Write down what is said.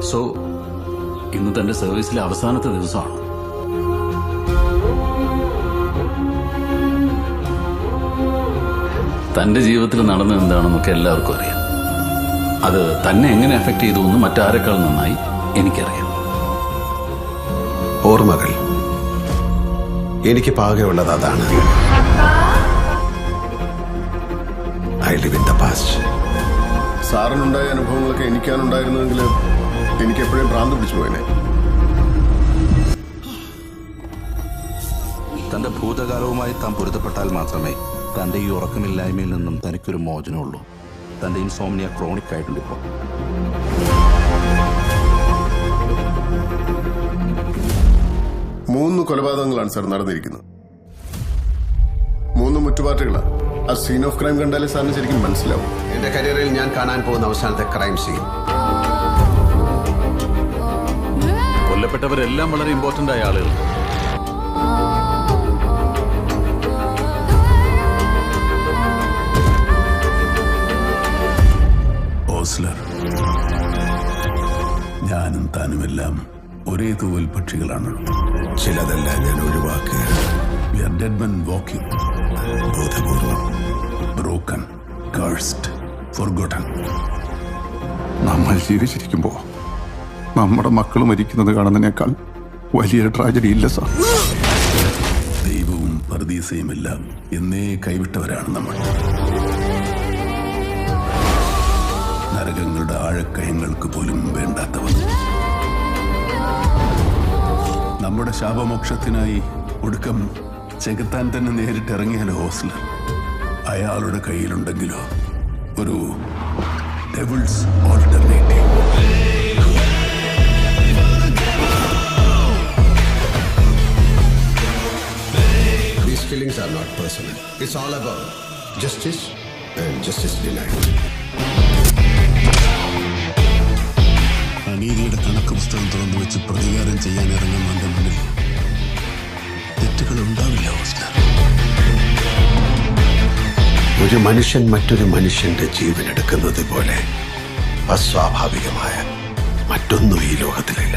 So ഇന്ന് തന്റെ സർവീസിലെ അവസാനത്തെ ദിവസമാണ്. തന്റെ ജീവിതത്തിൽ നടന്നത് എന്താണെന്നൊക്കെ എല്ലാവർക്കും അറിയാം. അത് തന്നെ എങ്ങനെ എഫക്ട് ചെയ്തു എന്ന് മറ്റാരെക്കാൾ നന്നായി എനിക്കറിയാം. ഓർമ്മകൾ എനിക്ക് പാകെയുള്ളത് അതാണ്. I live in the past. സാറിനുണ്ടായ അനുഭവങ്ങളൊക്കെ എനിക്കാനുണ്ടായിരുന്നെങ്കിൽ എനിക്ക് എപ്പോഴും ഭ്രാന്ത് പിടിച്ചു പോയനെ. തന്റെ ഭൂതകാലവുമായി താൻ പൊരുത്തപ്പെട്ടാൽ മാത്രമേ തന്റെ ഈ ഉറക്കമില്ലായ്മയിൽ നിന്നും തനിക്കൊരു മോചനമുള്ളൂ. തന്റെ ഇൻസോംനിയ ക്രോണിക് ആയിട്ടുണ്ട് ഇപ്പോൾ. മൂന്ന് കൊലപാതകങ്ങളാണ് സാർ നടന്നിരിക്കുന്നത്. 3 മുറ്റുപാറ്റുകളാണ്. ആ സീൻ ഓഫ് ക്രൈം കണ്ടാലേ സാറിന് ശരിക്കും മനസ്സിലാവും. എന്റെ കരിയറിൽ ഞാൻ കാണാൻ പോകുന്ന അവസാനത്തെ ക്രൈം സീൻ. കൊല്ലപ്പെട്ടവരെല്ലാം വളരെ ഇമ്പോർട്ടന്റ് ആയ ആളുകൾ. ഓസ്ലർ, ഞാനും താനുമെല്ലാം ഒരേ തൂവൽ പക്ഷികളാണ്. ചിലതെല്ലാം ഞാൻ ഒഴിവാക്കുക. We are dead men walking. ബോധപൂർവം. Broken, cursed, forgotten. നമ്മൾ ജീവിച്ചിരിക്കുമ്പോൾ നമ്മുടെ മക്കൾ മരിക്കുന്നത് കാണുന്നതിനേക്കാൾ വലിയ ട്രാജഡി ഇല്ല സാർ. ദൈവവും പർദീസയുമെല്ലാം എന്നേ കൈവിട്ടവരാണ് നമ്മൾ. നരകങ്ങളുടെ ആഴക്കയങ്ങൾക്ക് പോലും വേണ്ടാത്തവർ. നമ്മുടെ ശാപമോക്ഷത്തിനായി ഒടുക്കം ചെകുത്താൻ തന്നെ നേരിട്ട് ഇറങ്ങിയാലോ ഓസ്ലർ. അയാളുടെ കയ്യിലുണ്ടെങ്കിലോ ഒരു devil's alternative. These killings are not personal. It's all about justice and justice denied. അനീതിയുടെ കണക്ക് പുസ്തകം തുറന്നു വെച്ച് പ്രതികാരം ചെയ്യാൻ ഇറങ്ങുന്നതിന്റെ മുന്നിൽ തെറ്റുകൾ ഉണ്ടാവില്ല ഓസ്ലർ. ഒരു മനുഷ്യൻ മറ്റൊരു മനുഷ്യന്റെ ജീവൻ എടുക്കുന്നത് പോലെ അസ്വാഭാവികമായ മറ്റൊന്നും ഈ ലോകത്തിലില്ല.